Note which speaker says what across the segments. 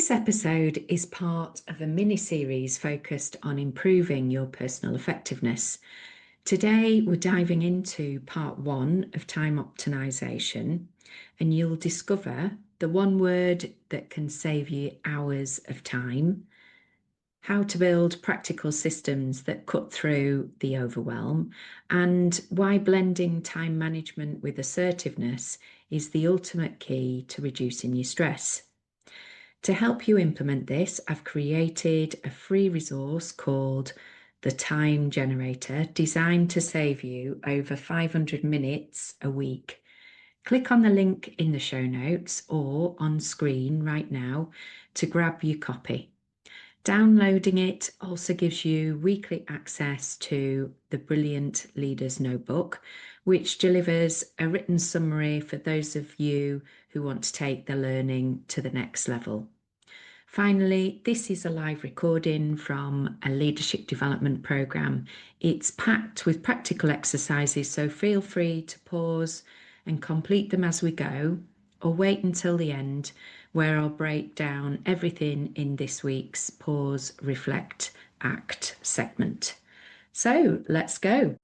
Speaker 1: This episode is part of a mini-series focused on improving your personal effectiveness. Today, we're diving into part 1 of time optimization, and you'll discover the one word that can save you hours of time, how to build practical systems that cut through the overwhelm, and why blending time management with assertiveness is the ultimate key to reducing your stress. To help you implement this, I've created a free resource called the Time Generator, designed to save you over 500 minutes a week. Click on the link in the show notes or on screen right now to grab your copy. Downloading it also gives you weekly access to the Brilliant Leaders Notebook, which delivers a written summary for those of you who want to take the learning to the next level. Finally, this is a live recording from a leadership development program. It's packed with practical exercises, so feel free to pause and complete them as we go, or wait until the end, where I'll break down everything in this week's Pause, Reflect, Act segment. So let's go.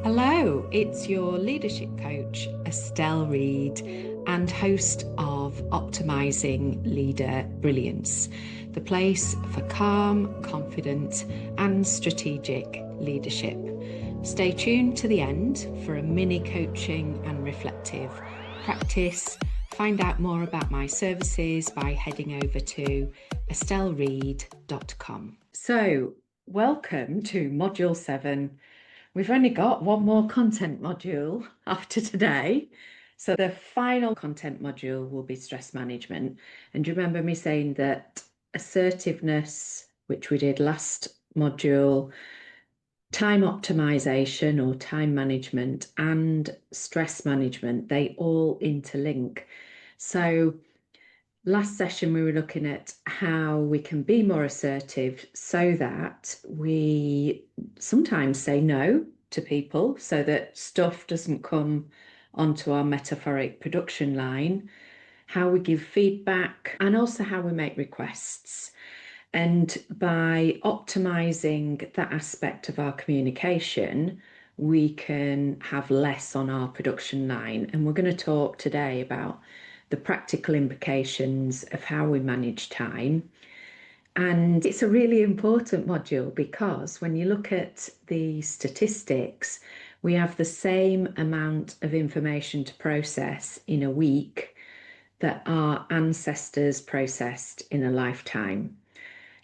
Speaker 1: Hello, it's your leadership coach, Estelle Read, and host of Optimising Leader Brilliance, the place for calm, confident, and strategic leadership. Stay tuned to the end for a mini coaching and reflective practice. Find out more about my services by heading over to estelleread.com. So, welcome to Module 7. We've only got one more content module after today. So the final content module will be stress management. And do you remember me saying that assertiveness, which we did last module, time optimization or time management, and stress management, they all interlink. So last session, we were looking at how we can be more assertive so that we sometimes say no to people so that stuff doesn't come onto our metaphoric production line, how we give feedback, and also how we make requests. And by optimizing that aspect of our communication, we can have less on our production line. And we're going to talk today about the practical implications of how we manage time. And it's a really important module because when you look at the statistics, we have the same amount of information to process in a week that our ancestors processed in a lifetime.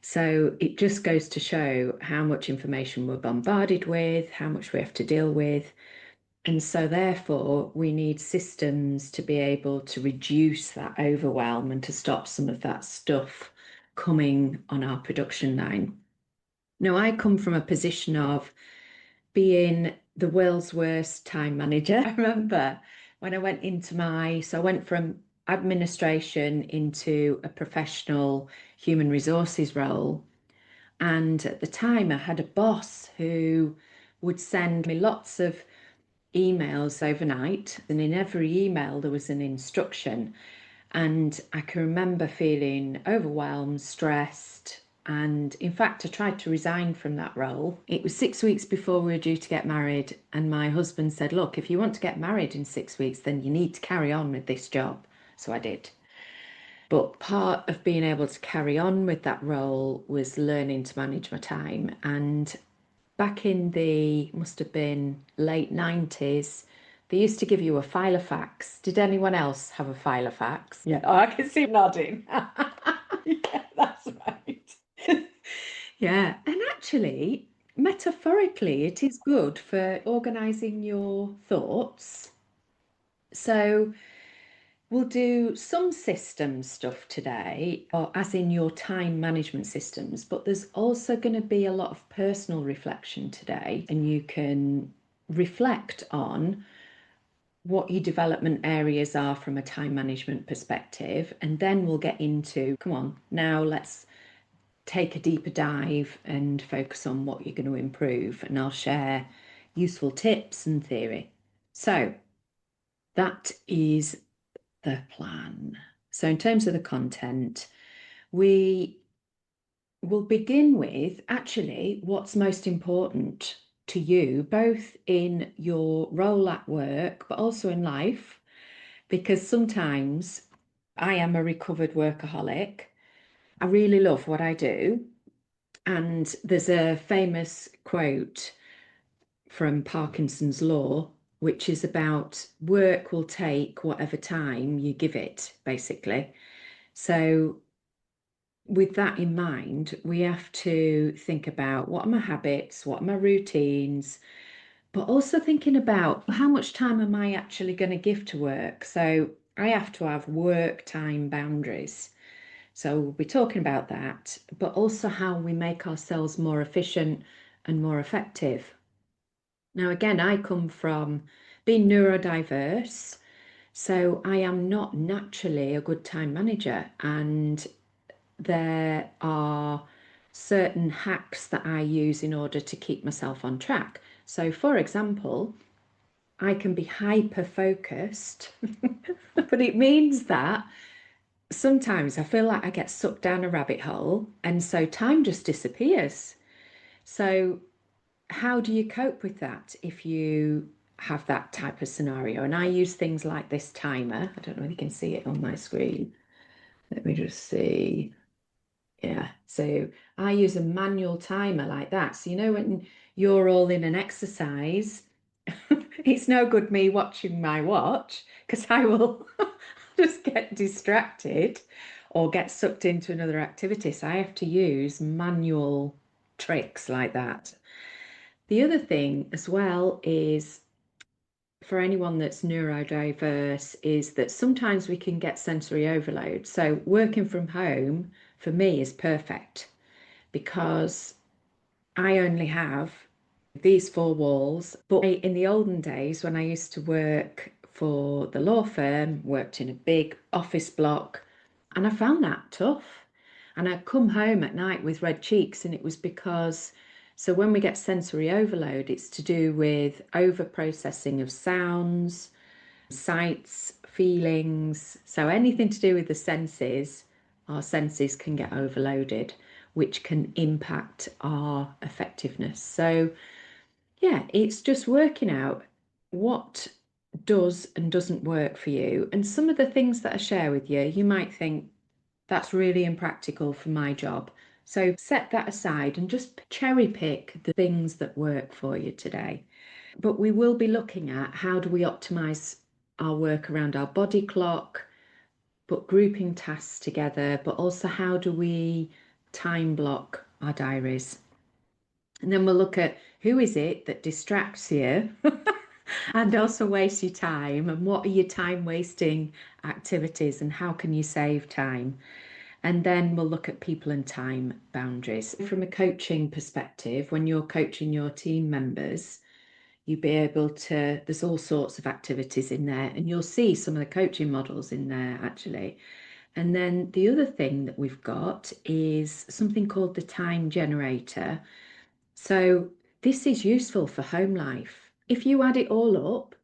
Speaker 1: So it just goes to show how much information we're bombarded with, how much we have to deal with. And so therefore, we need systems to be able to reduce that overwhelm and to stop some of that stuff coming on our production line. Now, I come from a position of being the world's worst time manager. I remember when I went I went from administration into a professional human resources role. And at the time, I had a boss who would send me lots of emails overnight, and in every email there was an instruction. And I can remember feeling overwhelmed, stressed, and in fact I tried to resign from that role. It was 6 weeks before we were due to get married, and my husband said, look, if you want to get married in 6 weeks, then you need to carry on with this job. So I did. But part of being able to carry on with that role was learning to manage my time. And back in the, must have been late 90s, they used to give you a filofax. Did anyone else have a filofax? Yeah, oh, I can see him nodding. Yeah, that's right. Yeah, and actually, metaphorically, it is good for organising your thoughts. So we'll do some system stuff today, or as in your time management systems, but there's also going to be a lot of personal reflection today, and you can reflect on what your development areas are from a time management perspective, and then we'll get into, come on, now let's take a deeper dive and focus on what you're going to improve, and I'll share useful tips and theory. So that is the plan. So in terms of the content, We will begin with actually what's most important to you, both in your role at work, but also in life, because sometimes I am a recovered workaholic. I really love what I do. And there's a famous quote from Parkinson's Law, which is about work will take whatever time you give it, basically. So, with that in mind, we have to think about what are my habits, what are my routines, but also thinking about how much time am I actually going to give to work. So, I have to have work time boundaries. So, we'll be talking about that, but also how we make ourselves more efficient and more effective. Now, again, I come from being neurodiverse, so I am not naturally a good time manager, and there are certain hacks that I use in order to keep myself on track. So, for example, I can be hyper focused, but it means that sometimes I feel like I get sucked down a rabbit hole, and so time just disappears. So, how do you cope with that if you have that type of scenario? And I use things like this timer. I don't know if you can see it on my screen. Let me just see. Yeah, so I use a manual timer like that. So, when you're all in an exercise, it's no good me watching my watch because I will just get distracted or get sucked into another activity. So I have to use manual tricks like that. The other thing as well is for anyone that's neurodiverse is that sometimes we can get sensory overload. So working from home for me is perfect because I only have these four walls. But in the olden days, when I used to work for the law firm, worked in a big office block, and I found that tough. And I'd come home at night with red cheeks, and it was because, so when we get sensory overload, it's to do with over processing of sounds, sights, feelings. So anything to do with the senses, our senses can get overloaded, which can impact our effectiveness. So, yeah, it's just working out what does and doesn't work for you. And some of the things that I share with you, you might think that's really impractical for my job. So set that aside and just cherry pick the things that work for you today. But we will be looking at how do we optimize our work around our body clock, but grouping tasks together, but also how do we time block our diaries. And then we'll look at who is it that distracts you and also wastes your time, and what are your time wasting activities and how can you save time. And then we'll look at people and time boundaries. From a coaching perspective, when you're coaching your team members, you'll be able to, there's all sorts of activities in there, and you'll see some of the coaching models in there actually. And then the other thing that we've got is something called the time generator. So this is useful for home life. If you add it all up,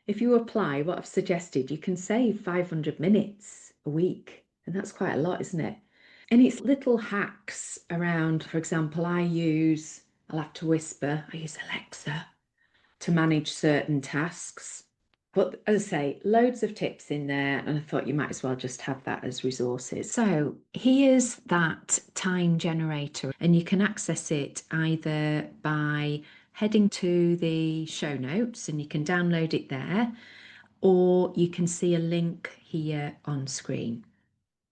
Speaker 1: if you apply what I've suggested, you can save 500 minutes a week. And that's quite a lot, isn't it? And it's little hacks around, for example, I'll have to whisper, I use Alexa to manage certain tasks. But as I say, loads of tips in there, and I thought you might as well just have that as resources. So here's that time generator, and you can access it either by heading to the show notes and you can download it there, or you can see a link here on screen.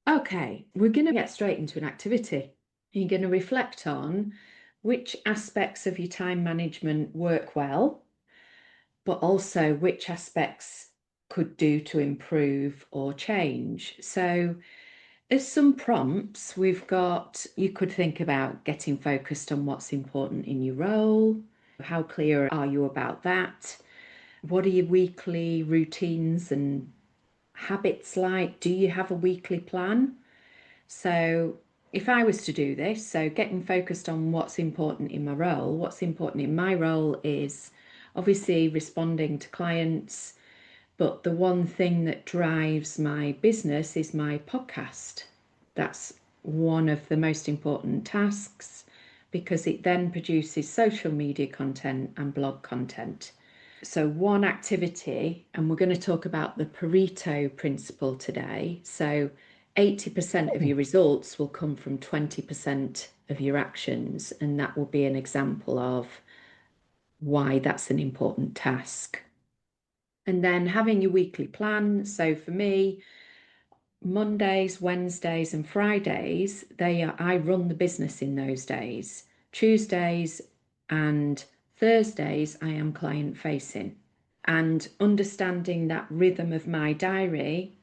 Speaker 1: Okay, we're going to get straight into an activity. You're going to reflect on which aspects of your time management work well, but also which aspects could do to improve or change. So, as some prompts, we've got, you could think about getting focused on what's important in your role. How clear are you about that? What are your weekly routines and habits like? Do you have a weekly plan? So, if I was to do this, so getting focused on what's important in my role, what's important in my role is obviously responding to clients, but the one thing that drives my business is my podcast. That's one of the most important tasks because it then produces social media content and blog content. So one activity, and we're going to talk about the Pareto Principle today. So 80% of your results will come from 20% of your actions, and that will be an example of why that's an important task. And then having your weekly plan. So for me, Mondays, Wednesdays, and Fridays, I run the business in those days. Tuesdays and Thursdays, I am client facing. And understanding that rhythm of my diary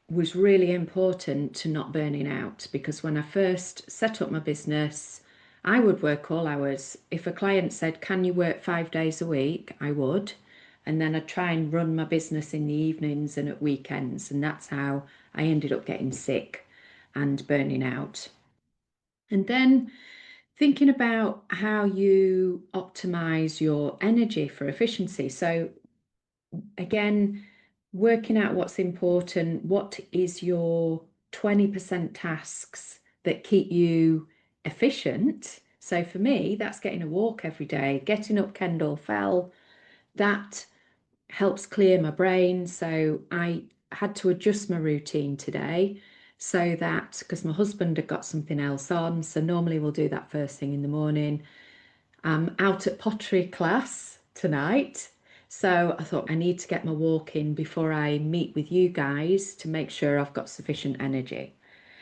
Speaker 1: was really important to not burning out, because when I first set up my business, I would work all hours. If a client said, "Can you work 5 days a week?" I would. And then I'd try and run my business in the evenings and at weekends. And that's how I ended up getting sick and burning out. And then thinking about how you optimize your energy for efficiency. So again, working out what's important, what is your 20% tasks that keep you efficient. So for me, that's getting a walk every day, getting up Kendall Fell. That helps clear my brain. So I had to adjust my routine today so that, because my husband had got something else on, so normally we'll do that first thing in the morning. I'm out at pottery class tonight, so I thought I need to get my walk in before I meet with you guys to make sure I've got sufficient energy.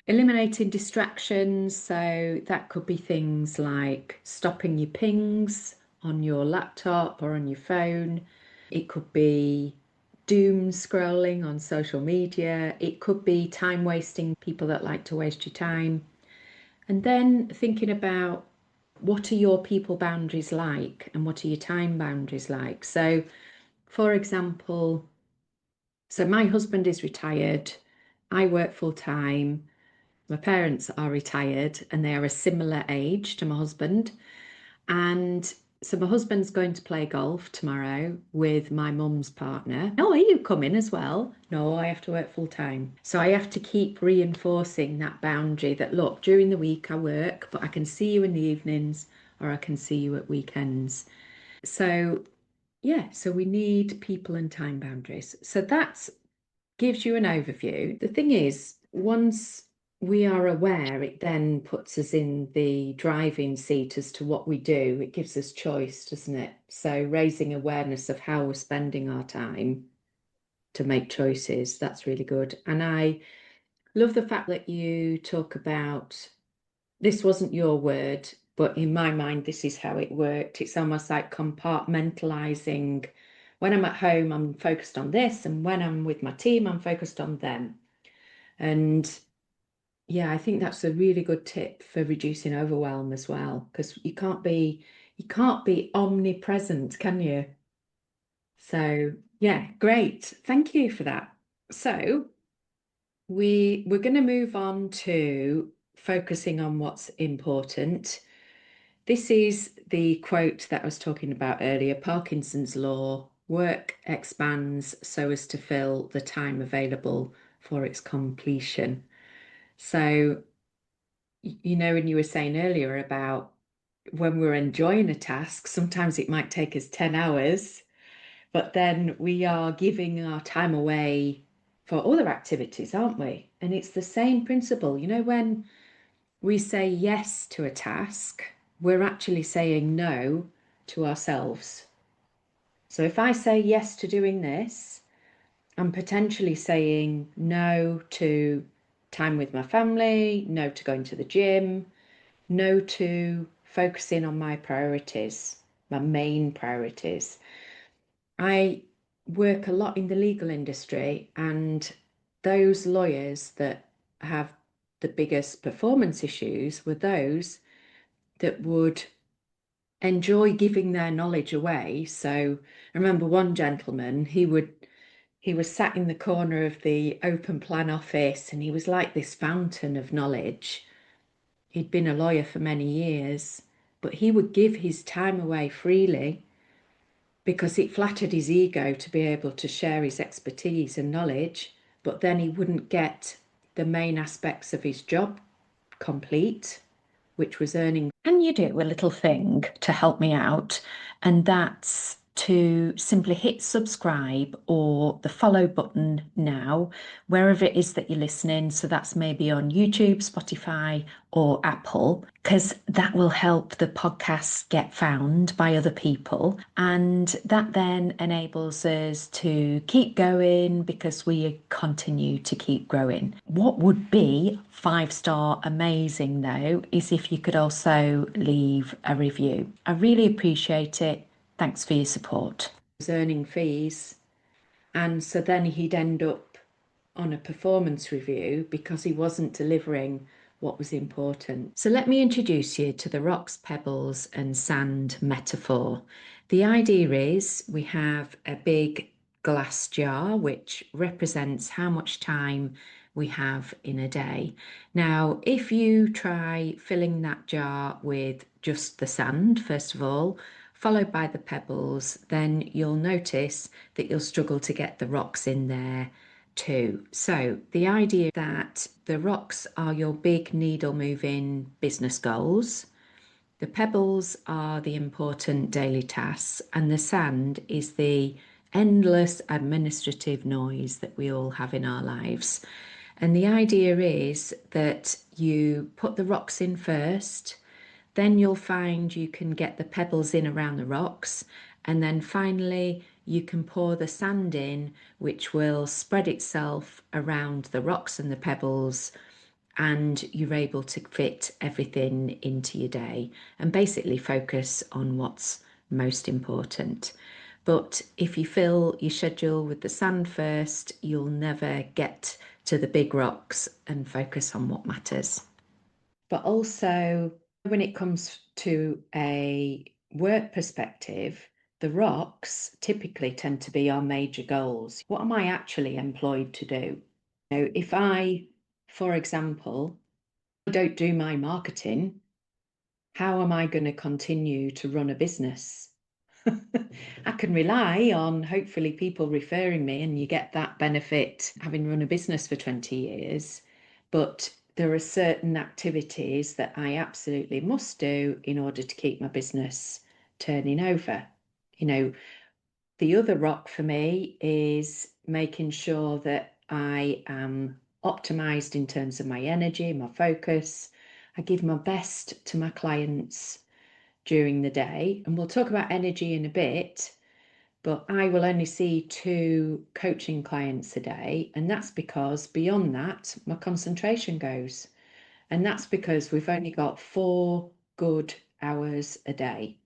Speaker 1: Eliminating distractions, so that could be things like stopping your pings on your laptop or on your phone. It could be doom scrolling on social media. It could be time wasting, people that like to waste your time. And then thinking about what are your people boundaries like and what are your time boundaries like. So, for example, so my husband is retired, I work full time, my parents are retired and they are a similar age to my husband. And so my husband's going to play golf tomorrow with my mum's partner. Oh, are you coming as well? No, I have to work full time. So I have to keep reinforcing that boundary that, look, during the week I work, but I can see you in the evenings or I can see you at weekends. So yeah, so we need people and time boundaries. So that gives you an overview. The thing is, once we are aware, it then puts us in the driving seat as to what we do. It gives us choice, doesn't it? So raising awareness of how we're spending our time to make choices, that's really good. And I love the fact that you talk about, this wasn't your word, but in my mind, this is how it worked. It's almost like compartmentalizing. When I'm at home, I'm focused on this, and when I'm with my team, I'm focused on them. And yeah, I think that's a really good tip for reducing overwhelm as well, because you can't be omnipresent, can you? So yeah, great. Thank you for that. So we're going to move on to focusing on what's important. This is the quote that I was talking about earlier, Parkinson's law: work expands so as to fill the time available for its completion. So, when you were saying earlier about when we're enjoying a task, sometimes it might take us 10 hours, but then we are giving our time away for other activities, aren't we? And it's the same principle. When we say yes to a task, we're actually saying no to ourselves. So if I say yes to doing this, I'm potentially saying no to time with my family, no to going to the gym, no to focusing on my priorities, my main priorities. I work a lot in the legal industry, and those lawyers that have the biggest performance issues were those that would enjoy giving their knowledge away. So I remember one gentleman, he was sat in the corner of the open plan office and he was like this fountain of knowledge. He'd been a lawyer for many years, but he would give his time away freely because it flattered his ego to be able to share his expertise and knowledge, but then he wouldn't get the main aspects of his job complete, which was earning. Can you do a little thing to help me out? And that's to simply hit subscribe or the follow button now, wherever it is that you're listening. So that's maybe on YouTube, Spotify, or Apple, because that will help the podcast get found by other people. And that then enables us to keep going because we continue to keep growing. What would be 5-star amazing though is if you could also leave a review. I really appreciate it. Thanks for your support. He was earning fees, and so then he'd end up on a performance review because he wasn't delivering what was important. So let me introduce you to the rocks, pebbles, and sand metaphor. The idea is we have a big glass jar which represents how much time we have in a day. Now, if you try filling that jar with just the sand, first of all, followed by the pebbles, then you'll notice that you'll struggle to get the rocks in there too. So the idea that the rocks are your big needle moving business goals, the pebbles are the important daily tasks, and the sand is the endless administrative noise that we all have in our lives. And the idea is that you put the rocks in first, then you'll find you can get the pebbles in around the rocks, and then finally you can pour the sand in, which will spread itself around the rocks and the pebbles, and you're able to fit everything into your day and basically focus on what's most important. But if you fill your schedule with the sand first, you'll never get to the big rocks and focus on what matters. But also, when it comes to a work perspective, the rocks typically tend to be our major goals. What am I actually employed to do? If I, for example, don't do my marketing, how am I going to continue to run a business? I can rely on hopefully people referring me, and you get that benefit having run a business for 20 years. But there are certain activities that I absolutely must do in order to keep my business turning over. The other rock for me is making sure that I am optimized in terms of my energy, my focus. I give my best to my clients during the day. And we'll talk about energy in a bit, but I will only see 2 coaching clients a day. And that's because beyond that, my concentration goes. And that's because we've only got 4 good hours a day.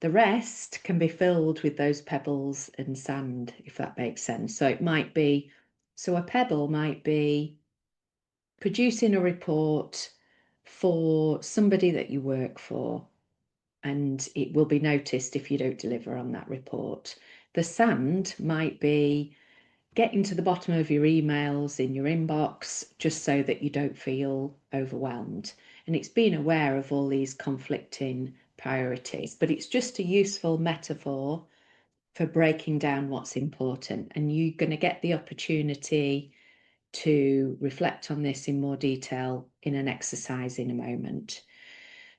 Speaker 1: The rest can be filled with those pebbles and sand, if that makes sense. So a pebble might be producing a report for somebody that you work for, and it will be noticed if you don't deliver on that report. The sand might be getting to the bottom of your emails in your inbox just so that you don't feel overwhelmed. And it's being aware of all these conflicting priorities, but it's just a useful metaphor for breaking down what's important. And you're going to get the opportunity to reflect on this in more detail in an exercise in a moment.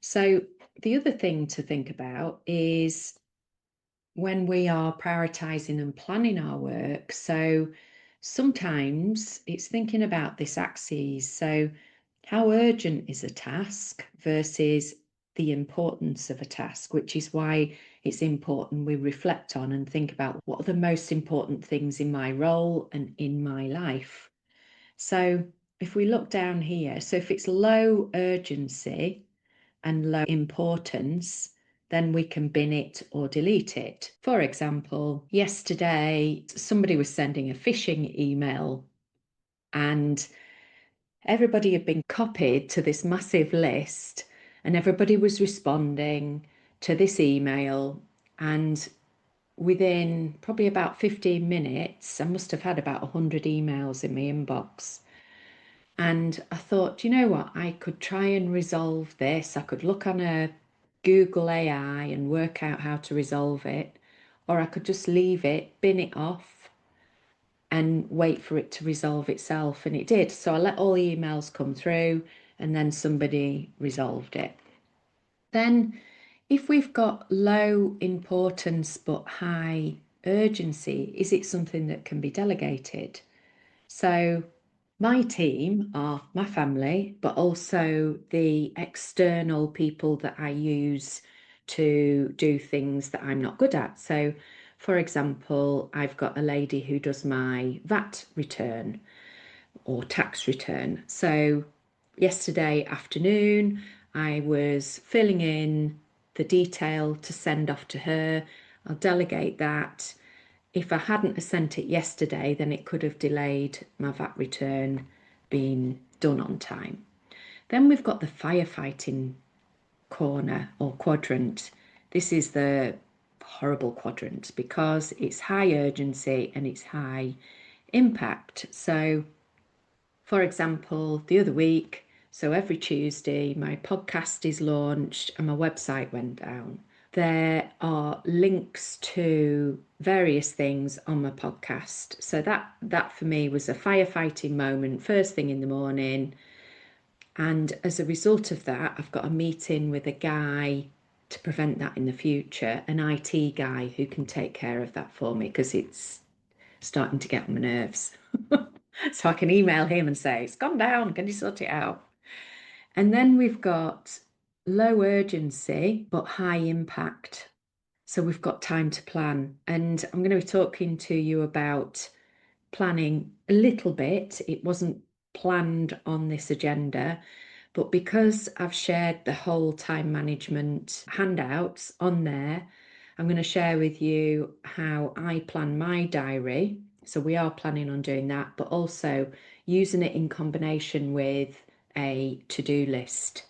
Speaker 1: So the other thing to think about is when we are prioritizing and planning our work. So sometimes it's thinking about this axis. So how urgent is a task versus the importance of a task, which is why it's important we reflect on and think about what are the most important things in my role and in my life. So if we look down here, so if it's low urgency and low importance, then we can bin it or delete it. For example, yesterday, somebody was sending a phishing email, and everybody had been copied to this massive list, and everybody was responding to this email. And within probably about 15 minutes, I must have had about 100 emails in my inbox. And I thought, you know what, I could try and resolve this. I could look on a Google AI and work out how to resolve it, or I could just leave it, bin it off, and wait for it to resolve itself. And it did. So I let all the emails come through, and then somebody resolved it. Then if we've got low importance but high urgency, is it something that can be delegated? So my team are my family, but also the external people that I use to do things that I'm not good at. So, for example, I've got a lady who does my VAT return or tax return. So, yesterday afternoon, I was filling in the detail to send off to her. I'll delegate that. If I hadn't sent it yesterday, then it could have delayed my VAT return being done on time. Then we've got the firefighting corner or quadrant. This is the horrible quadrant because it's high urgency and it's high impact. So, for example, the other week, so every Tuesday, my podcast is launched and my website went down. There are links to various things on my podcast. So that for me was a firefighting moment, first thing in the morning. And as a result of that, I've got a meeting with a guy to prevent that in the future, an IT guy who can take care of that for me because it's starting to get on my nerves. So I can email him and say, it's gone down, can you sort it out? And then we've got low urgency but high impact. So we've got time to plan. And I'm going to be talking to you about planning a little bit. It wasn't planned on this agenda, but because I've shared the whole time management handouts on there, I'm going to share with you how I plan my diary. So we are planning on doing that, but also using it in combination with a to-do list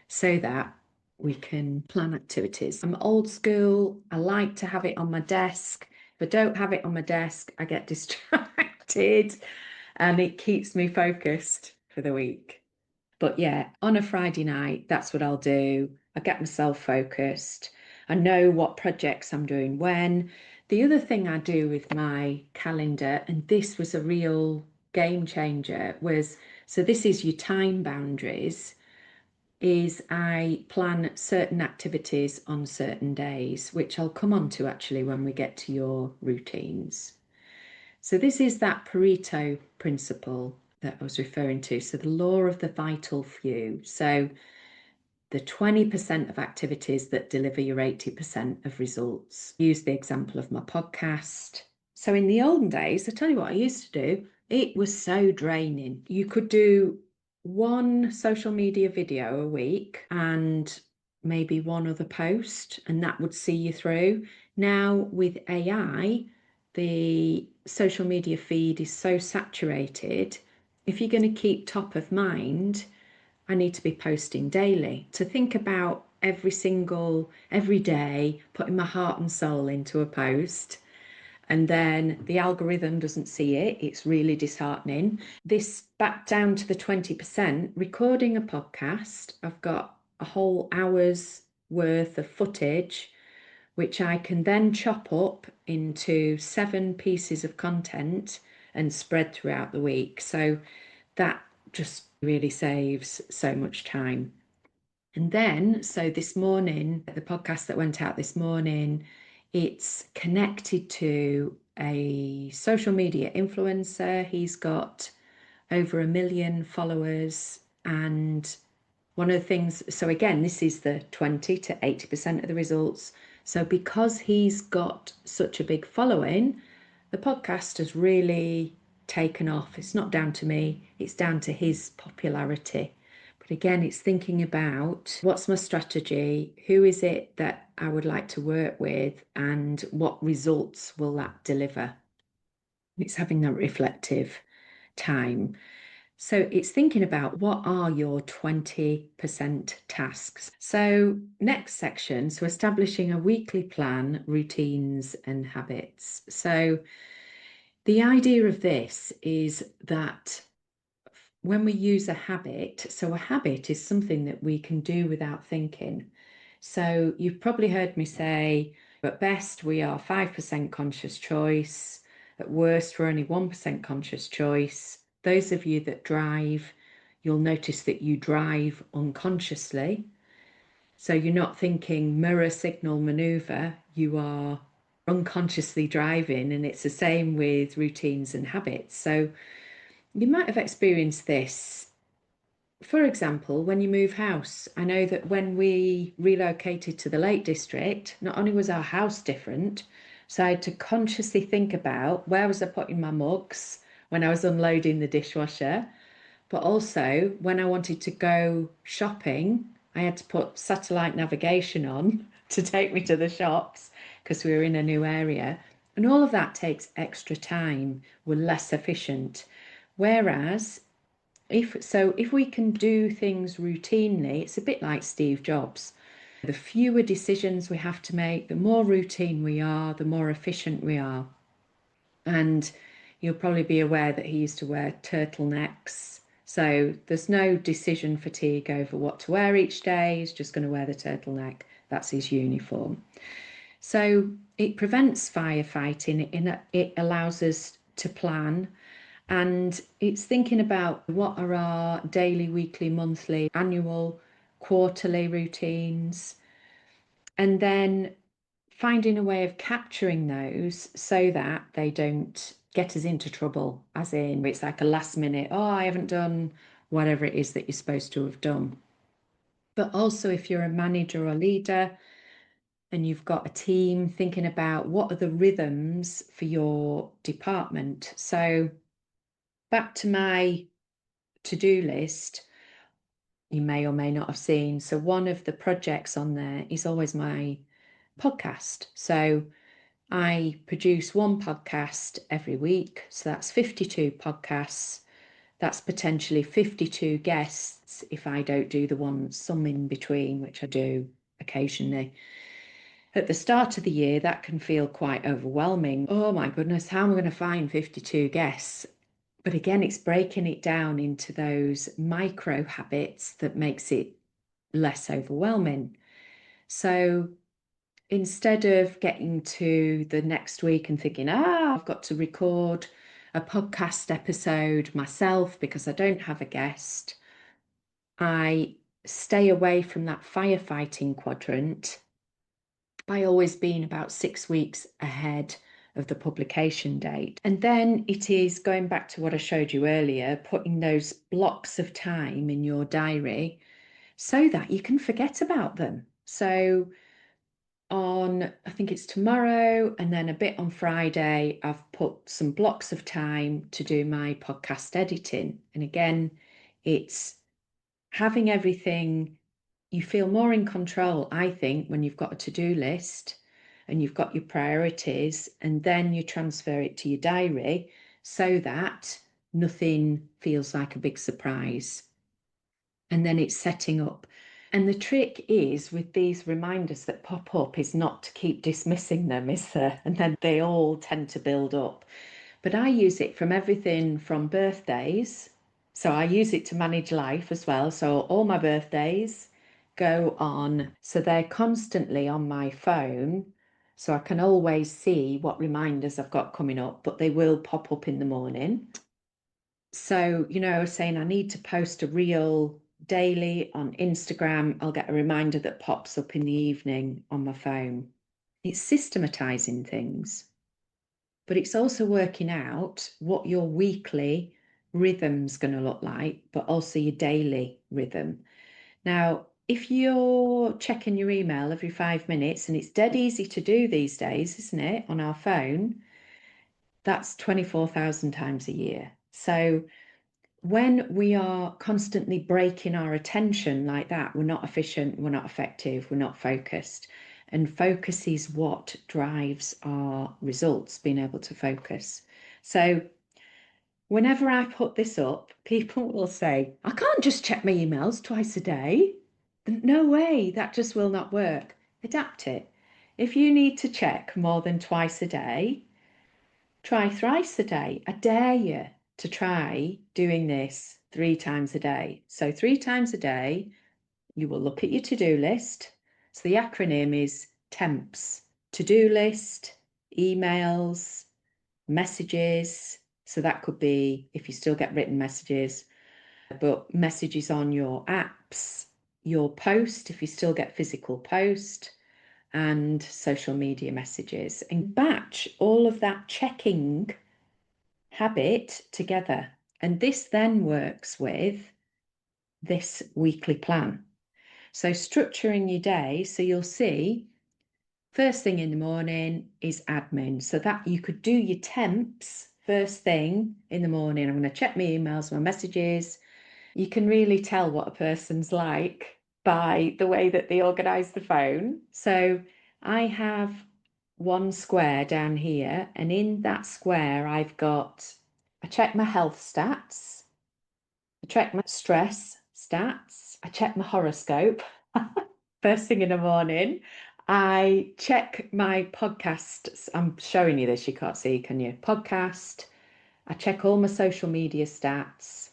Speaker 1: so that we can plan activities. I'm old school. I like to have it on my desk. If I don't have it on my desk, I get distracted and it keeps me focused for the week. But yeah, on a Friday night, that's what I'll do. I get myself focused. I know what projects I'm doing when. The other thing I do with my calendar, and this was a real game changer, was so this is your time boundaries, is I plan certain activities on certain days, which I'll come on to actually when we get to your routines. So this is that Pareto principle that I was referring to. So the law of the vital few. So the 20% of activities that deliver your 80% of results. Use the example of my podcast. So in the olden days, I tell you what I used to do, it was so draining. You could do one social media video a week and maybe one other post, and that would see you through. Now with AI, the social media feed is so saturated. If you're going to keep top of mind, I need to be posting daily. To think about every day, putting my heart and soul into a post, and then the algorithm doesn't see it, it's really disheartening. This back down to the 20%, recording a podcast, I've got a whole hour's worth of footage, which I can then chop up into 7 pieces of content and spread throughout the week. So that just really saves so much time. And then, so this morning, the podcast that went out this morning, it's connected to a social media influencer. He's got over 1 million followers. And one of the things, so again, this is the 20 to 80% of the results. So because he's got such a big following, the podcast has really taken off. It's not down to me, it's down to his popularity. But again, it's thinking about what's my strategy, who is it that I would like to work with, and what results will that deliver? It's having that reflective time. So it's thinking about what are your 20% tasks. So next section, so establishing a weekly plan, routines and habits. So the idea of this is that when we use a habit, so a habit is something that we can do without thinking. So you've probably heard me say, at best, we are 5% conscious choice. At worst, we're only 1% conscious choice. Those of you that drive, you'll notice that you drive unconsciously. So you're not thinking mirror signal maneuver, you are unconsciously driving, and it's the same with routines and habits. So you might have experienced this. For example, when you move house, I know that when we relocated to the Lake District, not only was our house different, so I had to consciously think about where was I putting my mugs when I was unloading the dishwasher, but also when I wanted to go shopping, I had to put satellite navigation on to take me to the shops because we were in a new area. And all of that takes extra time. We're less efficient. Whereas if we can do things routinely, it's a bit like Steve Jobs. The fewer decisions we have to make, the more routine we are, the more efficient we are. And you'll probably be aware that he used to wear turtlenecks. So there's no decision fatigue over what to wear each day. He's just going to wear the turtleneck. That's his uniform. So it prevents firefighting. It allows us to plan. And it's thinking about what are our daily, weekly, monthly, annual, quarterly routines. And then finding a way of capturing those so that they don't get us into trouble, as in it's like a last minute, oh, I haven't done whatever it is that you're supposed to have done. But also, if you're a manager or leader and you've got a team, thinking about what are the rhythms for your department. So back to my to-do list, you may or may not have seen. So one of the projects on there is always my podcast. So I produce one podcast every week. So that's 52 podcasts. That's potentially 52 guests if I don't do the ones, some in between, which I do occasionally. At the start of the year, that can feel quite overwhelming. Oh my goodness, how am I going to find 52 guests? But again, it's breaking it down into those micro habits that makes it less overwhelming. So instead of getting to the next week and thinking, I've got to record a podcast episode myself because I don't have a guest, I stay away from that firefighting quadrant by always being about 6 weeks ahead of the publication date. And then it is going back to what I showed you earlier, putting those blocks of time in your diary so that you can forget about them. So on, I think it's tomorrow and then a bit on Friday, I've put some blocks of time to do my podcast editing. And again, it's having everything, you feel more in control, I think, when you've got a to-do list and you've got your priorities, and then you transfer it to your diary so that nothing feels like a big surprise. And then it's setting up. And the trick is with these reminders that pop up is not to keep dismissing them, is there? And then they all tend to build up. But I use it from everything from birthdays. So I use it to manage life as well. So all my birthdays go on. So they're constantly on my phone. So I can always see what reminders I've got coming up, but they will pop up in the morning. So, I was saying I need to post a reel daily on Instagram. I'll get a reminder that pops up in the evening on my phone. It's systematizing things, but it's also working out what your weekly rhythm's going to look like, but also your daily rhythm. Now, if you're checking your email every 5 minutes, and it's dead easy to do these days, isn't it, on our phone, that's 24,000 times a year. So when we are constantly breaking our attention like that, we're not efficient, we're not effective, we're not focused. And focus is what drives our results, being able to focus. So whenever I put this up, people will say, I can't just check my emails twice a day. No way, that just will not work. Adapt it. If you need to check more than twice a day, try thrice a day. I dare you to try doing this 3 times a day. So 3 times a day, you will look at your to-do list. So the acronym is TEMPS: to-do list, emails, messages. So that could be, if you still get written messages, but messages on your apps, your post, if you still get physical post, and social media messages, and batch all of that checking habit together. And this then works with this weekly plan. So structuring your day, so you'll see first thing in the morning is admin. So that you could do your temps first thing in the morning. I'm going to check my emails, my messages. You can really tell what a person's like by the way that they organise the phone. So I have one square down here, and in that square I check my health stats, I check my stress stats, I check my horoscope first thing in the morning. I check my podcasts. I'm showing you this, you can't see, can you? Podcast. I check all my social media stats.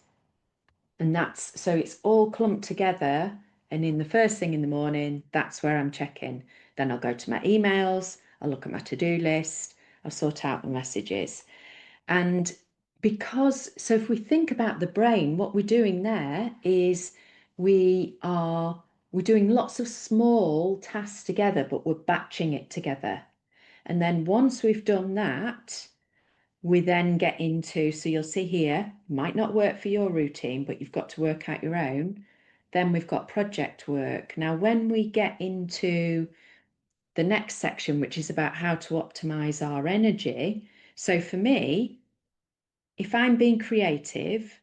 Speaker 1: And so it's all clumped together. And in the first thing in the morning, that's where I'm checking. Then I'll go to my emails, I'll look at my to-do list, I'll sort out the messages. And so if we think about the brain, what we're doing there is we're doing lots of small tasks together, but we're batching it together. And then once we've done that, we then get into, so you'll see here, might not work for your routine, but you've got to work out your own. Then we've got project work. Now, when we get into the next section, which is about how to optimize our energy. So for me, if I'm being creative,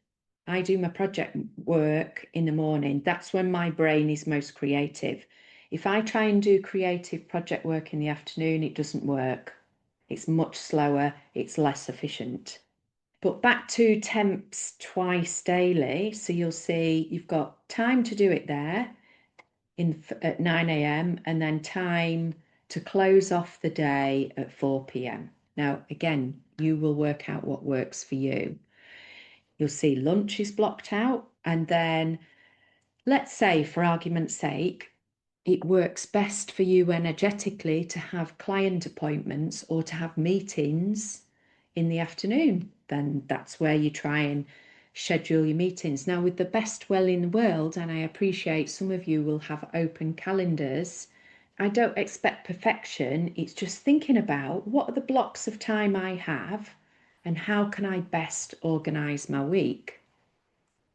Speaker 1: I do my project work in the morning. That's when my brain is most creative. If I try and do creative project work in the afternoon, it doesn't work. It's much slower, it's less efficient. But back to temps twice daily. So you'll see you've got time to do it there at 9 a.m. and then time to close off the day at 4 p.m. Now, again, you will work out what works for you. You'll see lunch is blocked out, and then let's say, for argument's sake, it works best for you energetically to have client appointments or to have meetings in the afternoon. Then that's where you try and schedule your meetings. Now, with the best will in the world, and I appreciate some of you will have open calendars, I don't expect perfection. It's just thinking about what are the blocks of time I have and how can I best organise my week.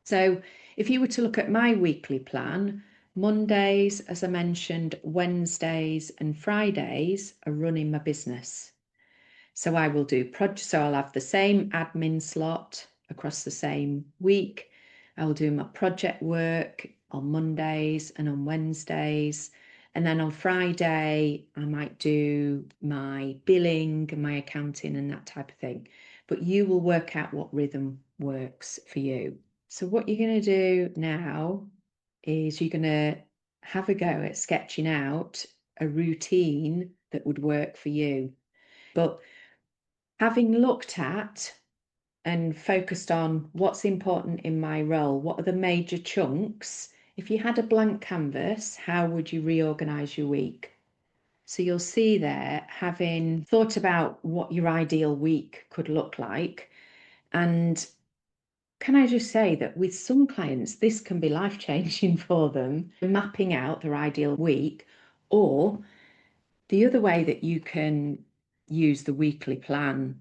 Speaker 1: So if you were to look at my weekly plan, Mondays, as I mentioned, Wednesdays and Fridays are running my business. So I will do so I'll have the same admin slot across the same week. I will do my project work on Mondays and on Wednesdays. And then on Friday, I might do my billing and my accounting and that type of thing. But you will work out what rhythm works for you. So what you're going to do now is you're going to have a go at sketching out a routine that would work for you. But having looked at and focused on what's important in my role, what are the major chunks, if you had a blank canvas, how would you reorganize your week? So you'll see there, having thought about what your ideal week could look like. And can I just say that with some clients, this can be life-changing for them, mapping out their ideal week. Or the other way that you can use the weekly plan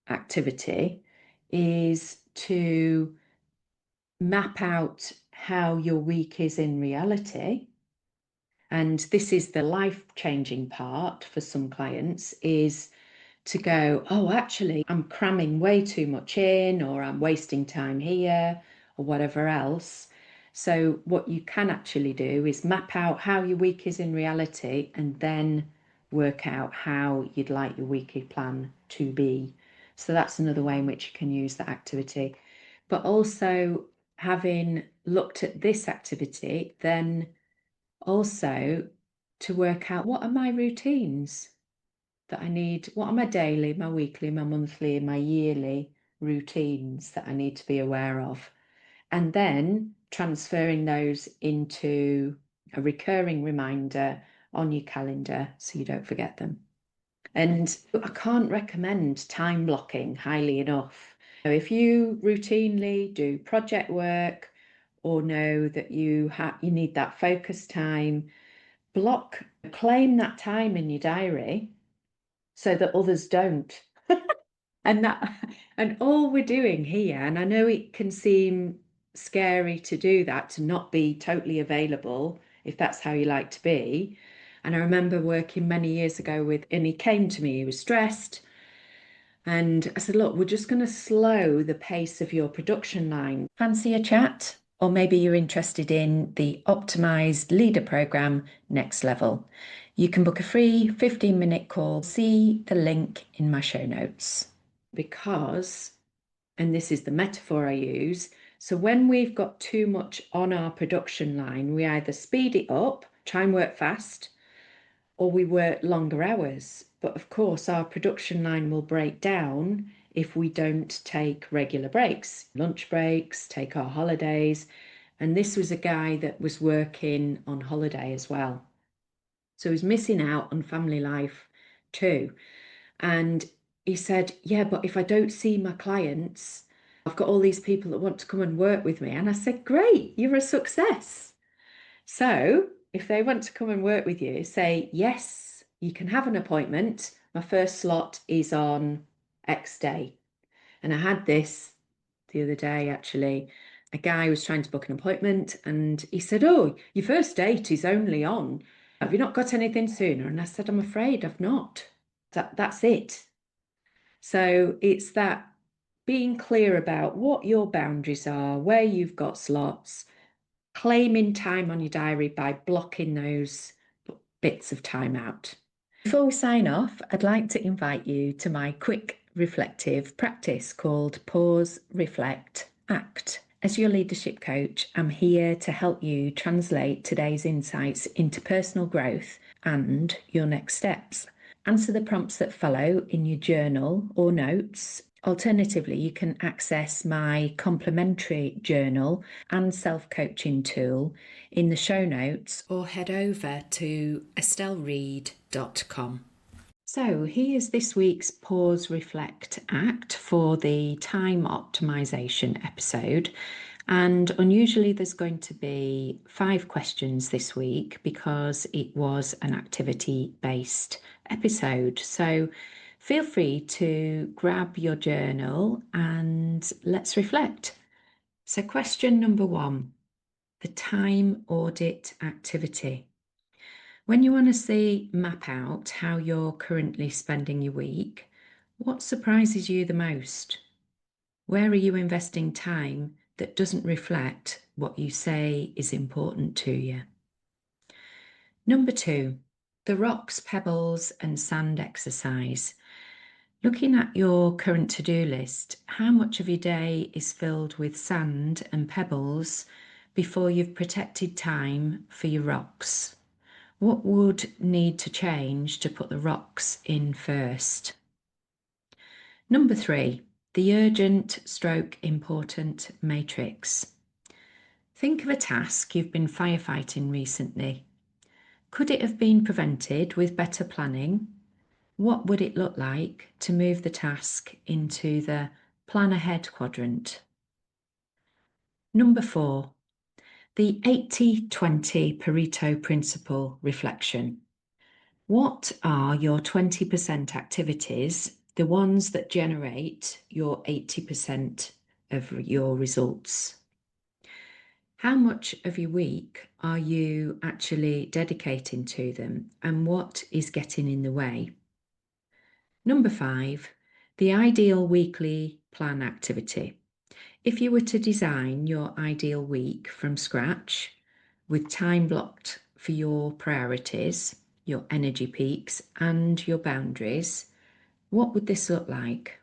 Speaker 1: activity is to map out how your week is in reality. And this is the life-changing part for some clients, is to go, oh, actually, I'm cramming way too much in, or I'm wasting time here, or whatever else. So what you can actually do is map out how your week is in reality and then work out how you'd like your weekly plan to be. So that's another way in which you can use that activity. But also, having looked at this activity, then also to work out what are my routines that I need, what are my daily, my weekly, my monthly, my yearly routines that I need to be aware of. And then transferring those into a recurring reminder on your calendar so you don't forget them. And I can't recommend time blocking highly enough. If you routinely do project work or know that you need that focus time, claim that time in your diary so that others don't. And all we're doing here, and I know it can seem scary to do that, to not be totally available if that's how you like to be. And I remember working many years ago and he came to me, he was stressed. And I said, look, we're just going to slow the pace of your production line. Fancy a chat? Or maybe you're interested in the Optimised Leader Program Next Level. You can book a free 15-minute call. See the link in my show notes. Because, and this is the metaphor I use, so when we've got too much on our production line, we either speed it up, try and work fast, or we work longer hours. But of course, our production line will break down if we don't take regular breaks, lunch breaks, take our holidays. And this was a guy that was working on holiday as well. So he's missing out on family life too. And he said, yeah, but if I don't see my clients, I've got all these people that want to come and work with me. And I said, great, you're a success. So if they want to come and work with you, say, yes, you can have an appointment. My first slot is on X day. And I had this the other day, actually. A guy was trying to book an appointment and he said, oh, your first date is only on. Have you not got anything sooner? And I said, I'm afraid I've not. That's it. So it's that being clear about what your boundaries are, where you've got slots, claiming time on your diary by blocking those bits of time out. Before we sign off, I'd like to invite you to my quick reflective practice called Pause, Reflect, Act. As your leadership coach, I'm here to help you translate today's insights into personal growth and your next steps. Answer the prompts that follow in your journal or notes. Alternatively, you can access my complimentary journal and self-coaching tool in the show notes or head over to estelleread.com. So here's this week's Pause, Reflect, Act for the time optimization episode. And unusually, there's going to be 5 questions this week because it was an activity-based episode. So feel free to grab your journal and let's reflect. So question number 1, the time audit activity. When you honestly map out how you're currently spending your week, what surprises you the most? Where are you investing time that doesn't reflect what you say is important to you? Number 2, the rocks, pebbles and sand exercise. Looking at your current to-do list, how much of your day is filled with sand and pebbles before you've protected time for your rocks? What would need to change to put the rocks in first? Number 3, the urgent / important matrix. Think of a task you've been firefighting recently. Could it have been prevented with better planning? What would it look like to move the task into the plan ahead quadrant? Number 4, the 80-20 Pareto Principle reflection. What are your 20% activities, the ones that generate your 80% of your results? How much of your week are you actually dedicating to them, and what is getting in the way? Number 5, the ideal weekly plan activity. If you were to design your ideal week from scratch with time blocked for your priorities, your energy peaks and your boundaries, what would this look like?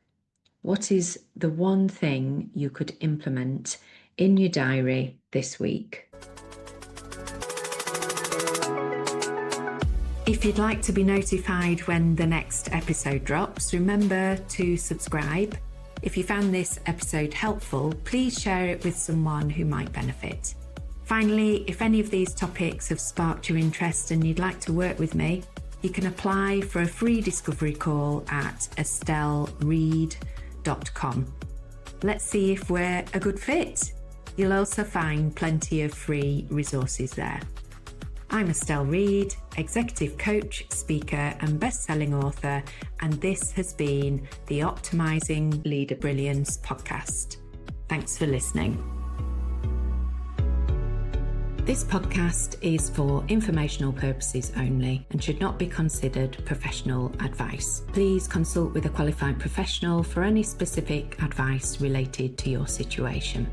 Speaker 1: What is the one thing you could implement in your diary this week? If you'd like to be notified when the next episode drops, remember to subscribe. If you found this episode helpful, please share it with someone who might benefit. Finally, if any of these topics have sparked your interest and you'd like to work with me, you can apply for a free discovery call at estelleread.com. Let's see if we're a good fit. You'll also find plenty of free resources there. I'm Estelle Read, executive coach, speaker, and best-selling author, and this has been the Optimising Leader Brilliance podcast. Thanks for listening. This podcast is for informational purposes only and should not be considered professional advice. Please consult with a qualified professional for any specific advice related to your situation.